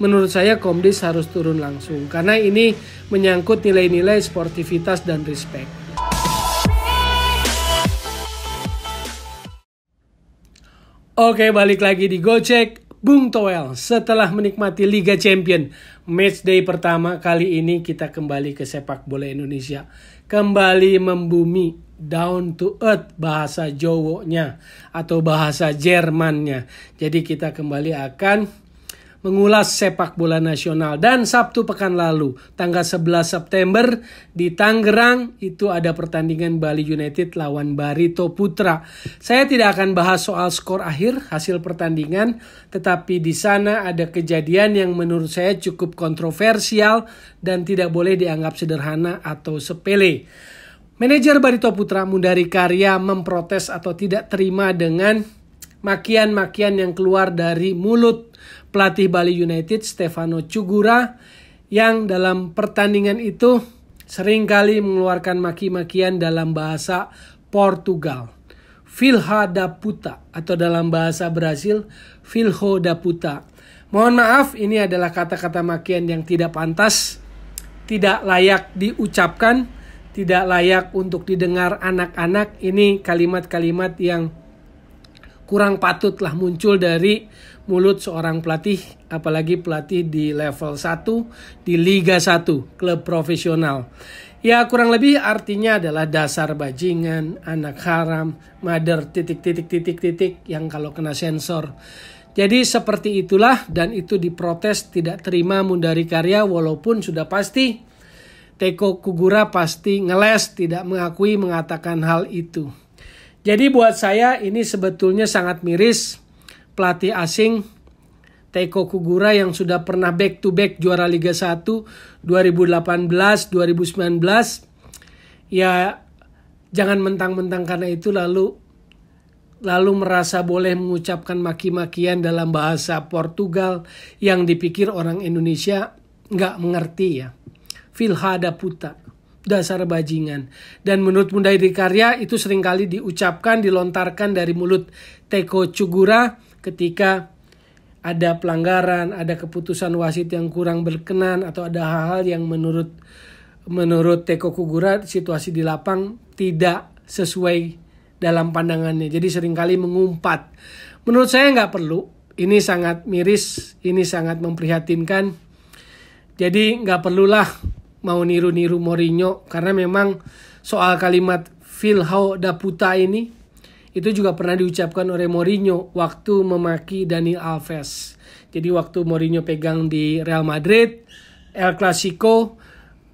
menurut saya Komdis harus turun langsung. Karena ini menyangkut nilai-nilai sportivitas dan respect. Oke, balik lagi di Gocek. Bung Toel, setelah menikmati Liga Champion matchday pertama, kali ini kita kembali ke sepak bola Indonesia. Kembali membumi, down to earth bahasa Jawa-nya atau bahasa Jermannya. Jadi kita kembali akan mengulas sepak bola nasional. Dan Sabtu pekan lalu, tanggal 11 September di Tangerang, itu ada pertandingan Bali United lawan Barito Putra. Saya tidak akan bahas soal skor akhir, hasil pertandingan, tetapi di sana ada kejadian yang menurut saya cukup kontroversial dan tidak boleh dianggap sederhana atau sepele. Manajer Barito Putra, Mundari Karya, memprotes atau tidak terima dengan makian-makian yang keluar dari mulut pelatih Bali United Stefano Cugura, yang dalam pertandingan itu seringkali mengeluarkan maki-makian dalam bahasa Portugal. Filha da puta, atau dalam bahasa Brasil Filho da puta. Mohon maaf, ini adalah kata-kata makian yang tidak pantas, tidak layak diucapkan, tidak layak untuk didengar anak-anak. Ini kalimat-kalimat yang kurang patutlah muncul dari mulut seorang pelatih, apalagi pelatih di level 1 di Liga 1, klub profesional. Ya, kurang lebih artinya adalah dasar bajingan, anak haram, mother ... yang kalau kena sensor. Jadi seperti itulah, dan itu diprotes, tidak terima Mundari Karya, walaupun sudah pasti Teko Kugura pasti ngeles, tidak mengakui, mengatakan hal itu. Jadi buat saya ini sebetulnya sangat miris. Pelatih asing Teko Kugura yang sudah pernah back to back juara Liga 1 2018, 2019. Ya jangan mentang-mentang karena itu lalu merasa boleh mengucapkan maki-makian dalam bahasa Portugal yang dipikir orang Indonesia nggak mengerti ya. Filha da puta, dasar bajingan. Dan menurut Mundari Karya itu seringkali diucapkan, dilontarkan dari mulut Teko Cugura ketika ada pelanggaran, ada keputusan wasit yang kurang berkenan, atau ada hal-hal yang menurut Teko Kugura situasi di lapang tidak sesuai dalam pandangannya. Jadi seringkali mengumpat. Menurut saya nggak perlu. Ini sangat miris, ini sangat memprihatinkan. Jadi nggak perlulah mau niru-niru Mourinho, karena memang soal kalimat Filho da puta ini itu juga pernah diucapkan oleh Mourinho waktu memaki Dani Alves. Jadi waktu Mourinho pegang di Real Madrid, El Clasico,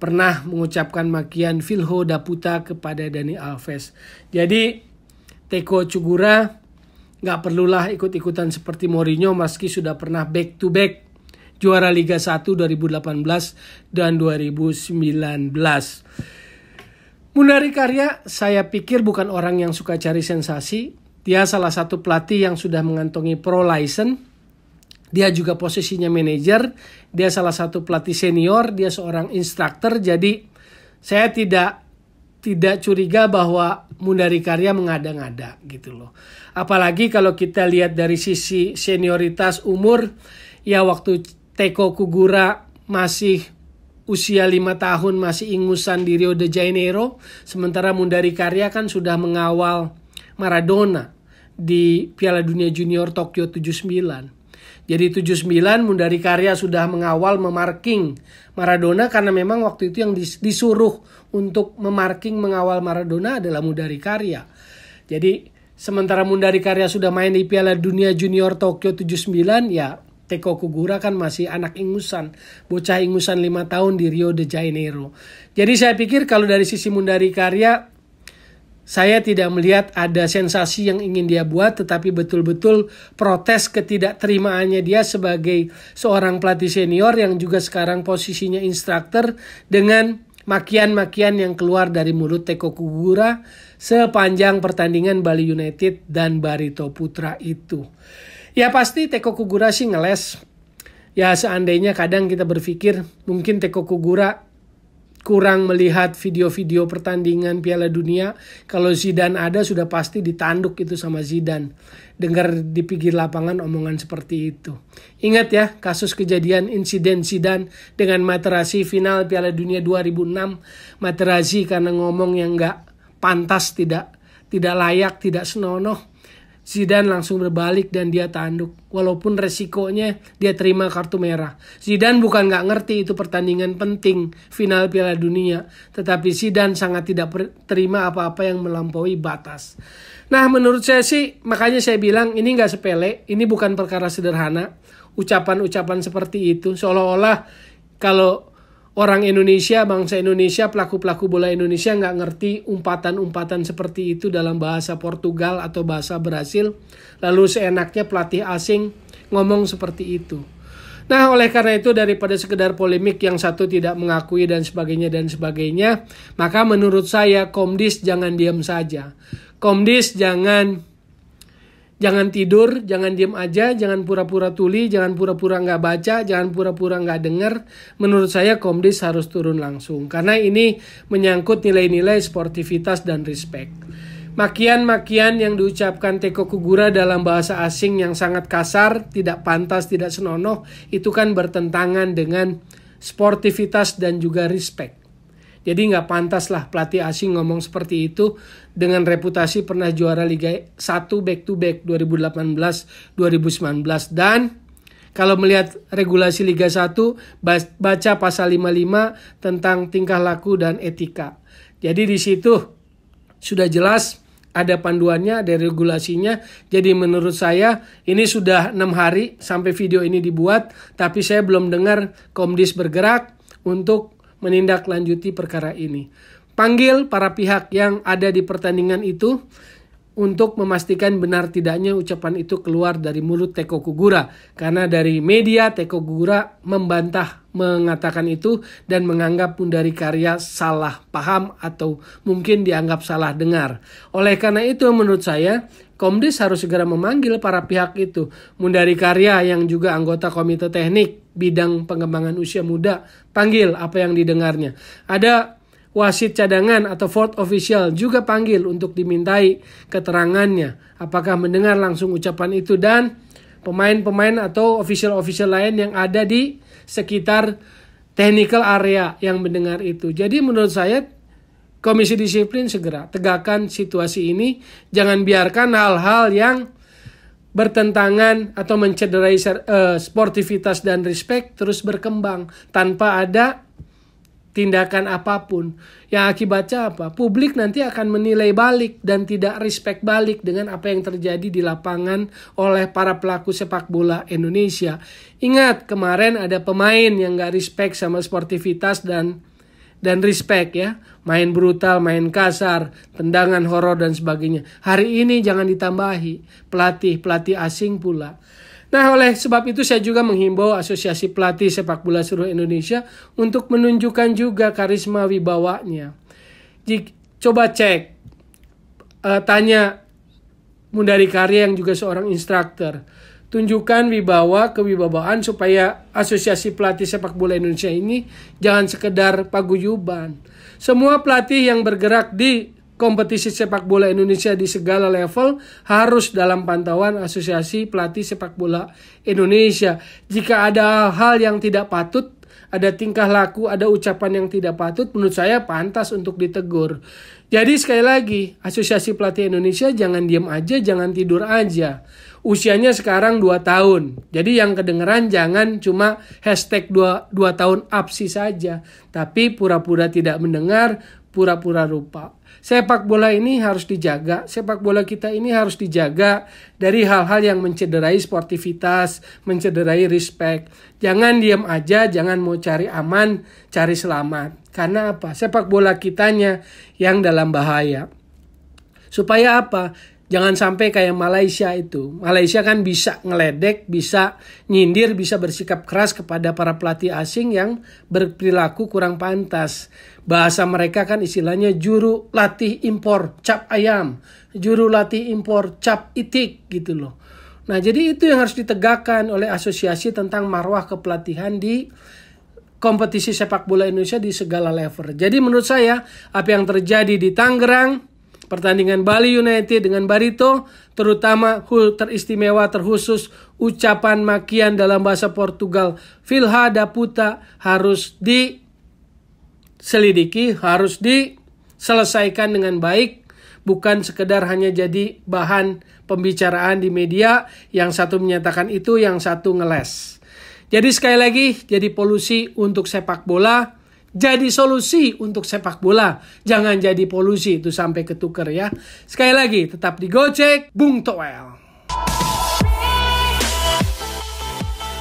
pernah mengucapkan makian Filho da puta kepada Dani Alves. Jadi Teko Cugura nggak perlulah ikut-ikutan seperti Mourinho, meski sudah pernah back to back juara Liga 1 2018 dan 2019. Mundari Karya saya pikir bukan orang yang suka cari sensasi. Dia salah satu pelatih yang sudah mengantongi pro license. Dia juga posisinya manajer. Dia salah satu pelatih senior. Dia seorang instruktur. Jadi saya tidak curiga bahwa Mundari Karya mengada-ngada gitu loh. Apalagi kalau kita lihat dari sisi senioritas umur, ya waktu Teko Kugura masih usia 5 tahun, masih ingusan di Rio de Janeiro. Sementara Mundari Karya kan sudah mengawal Maradona di Piala Dunia Junior Tokyo 79. Jadi 79 Mundari Karya sudah mengawal, memarking Maradona, karena memang waktu itu yang disuruh untuk memarking, mengawal Maradona adalah Mundari Karya. Jadi sementara Mundari Karya sudah main di Piala Dunia Junior Tokyo 79, ya Teko Kugura kan masih anak ingusan, bocah ingusan 5 tahun di Rio de Janeiro. Jadi saya pikir kalau dari sisi Mundari Karya, saya tidak melihat ada sensasi yang ingin dia buat, tetapi betul-betul protes ketidakterimaannya dia sebagai seorang pelatih senior yang juga sekarang posisinya instruktur, dengan makian-makian yang keluar dari mulut Teko Kugura sepanjang pertandingan Bali United dan Barito Putra itu. Ya pasti Teko Kugura sih ngeles. Ya seandainya kadang kita berpikir mungkin Teko Kugura kurang melihat video-video pertandingan Piala Dunia. Kalau Zidane ada sudah pasti ditanduk itu sama Zidane. Dengar di pinggir lapangan omongan seperti itu. Ingat ya kasus kejadian insiden Zidane dengan Materazzi final Piala Dunia 2006. Materazzi karena ngomong yang gak pantas, tidak layak, tidak senonoh. Zidane langsung berbalik dan dia tanduk. Walaupun resikonya dia terima kartu merah. Zidane bukan gak ngerti itu pertandingan penting final Piala Dunia. Tetapi Zidane sangat tidak terima apa-apa yang melampaui batas. Nah menurut saya sih, makanya saya bilang ini gak sepele. Ini bukan perkara sederhana. Ucapan-ucapan seperti itu seolah-olah kalau orang Indonesia, bangsa Indonesia, pelaku-pelaku bola Indonesia nggak ngerti umpatan-umpatan seperti itu dalam bahasa Portugal atau bahasa Brasil. Lalu seenaknya pelatih asing ngomong seperti itu. Nah oleh karena itu daripada sekedar polemik yang satu tidak mengakui dan sebagainya, maka menurut saya Komdis jangan diam saja. Komdis jangan tidur, jangan diam aja, jangan pura-pura tuli, jangan pura-pura nggak baca, jangan pura-pura nggak dengar. Menurut saya Komdis harus turun langsung. Karena ini menyangkut nilai-nilai sportivitas dan respect. Makian-makian yang diucapkan Teko Kugura dalam bahasa asing yang sangat kasar, tidak pantas, tidak senonoh, itu kan bertentangan dengan sportivitas dan juga respect. Jadi nggak pantas lah pelatih asing ngomong seperti itu dengan reputasi pernah juara Liga 1 back to back 2018-2019. Dan kalau melihat regulasi Liga 1, baca pasal 55 tentang tingkah laku dan etika. Jadi di situ sudah jelas ada panduannya, ada regulasinya. Jadi menurut saya ini sudah 6 hari sampai video ini dibuat, tapi saya belum dengar Komdis bergerak untuk menindaklanjuti perkara ini. Panggil para pihak yang ada di pertandingan itu untuk memastikan benar tidaknya ucapan itu keluar dari mulut Teko Kugura. Karena dari media Teko Kugura membantah mengatakan itu dan menganggap Mundari Karya salah paham atau mungkin dianggap salah dengar. Oleh karena itu menurut saya Komdis harus segera memanggil para pihak itu. Mundari Karya yang juga anggota komite teknik bidang pengembangan usia muda, panggil apa yang didengarnya. Ada wasit cadangan atau fourth official juga panggil untuk dimintai keterangannya. Apakah mendengar langsung ucapan itu, dan pemain-pemain atau official-official lain yang ada di sekitar technical area yang mendengar itu. Jadi menurut saya Komisi Disiplin segera tegakkan situasi ini. Jangan biarkan hal-hal yang bertentangan atau mencederai sportivitas dan respect terus berkembang tanpa ada tindakan apapun. Yang akibatnya apa? Publik nanti akan menilai balik dan tidak respect balik dengan apa yang terjadi di lapangan oleh para pelaku sepak bola Indonesia. Ingat kemarin ada pemain yang gak respect sama sportivitas dan respect ya. Main brutal, main kasar, tendangan horor dan sebagainya. Hari ini jangan ditambahi. Pelatih asing pula. Nah oleh sebab itu saya juga menghimbau Asosiasi Pelatih Sepak Bola Seluruh Indonesia untuk menunjukkan juga karisma wibawanya. Coba cek, tanya Mundari Karya yang juga seorang instruktur. Tunjukkan wibawa, kewibawaan supaya Asosiasi Pelatih Sepak Bola Indonesia ini jangan sekedar paguyuban. Semua pelatih yang bergerak di kompetisi sepak bola Indonesia di segala level harus dalam pantauan Asosiasi Pelatih Sepak Bola Indonesia. Jika ada hal yang tidak patut, ada tingkah laku, ada ucapan yang tidak patut, menurut saya pantas untuk ditegur. Jadi sekali lagi, Asosiasi Pelatih Indonesia jangan diam aja, jangan tidur aja. Usianya sekarang 2 tahun. Jadi yang kedengeran jangan cuma hashtag 2 tahun absi saja. Tapi pura-pura tidak mendengar, pura-pura lupa. Sepak bola ini harus dijaga. Sepak bola kita ini harus dijaga dari hal-hal yang mencederai sportivitas, mencederai respect. Jangan diam aja, jangan mau cari aman, cari selamat. Karena apa? Sepak bola kitanya yang dalam bahaya. Supaya apa? Jangan sampai kayak Malaysia itu. Malaysia kan bisa ngeledek, bisa nyindir, bisa bersikap keras kepada para pelatih asing yang berperilaku kurang pantas. Bahasa mereka kan istilahnya juru latih impor cap ayam, juru latih impor cap itik gitu loh. Nah jadi itu yang harus ditegakkan oleh asosiasi tentang marwah kepelatihan di kompetisi sepak bola Indonesia di segala level. Jadi menurut saya apa yang terjadi di Tangerang, pertandingan Bali United dengan Barito, terutama teristimewa terkhusus ucapan makian dalam bahasa Portugal Filha da puta harus diselidiki, harus diselesaikan dengan baik, bukan sekedar hanya jadi bahan pembicaraan di media, yang satu menyatakan itu, yang satu ngeles. Jadi sekali lagi, jadi polusi untuk sepak bola, jadi solusi untuk sepak bola. Jangan jadi polusi, itu sampai ketuker ya. Sekali lagi, tetap di Gocek, Bung Toel.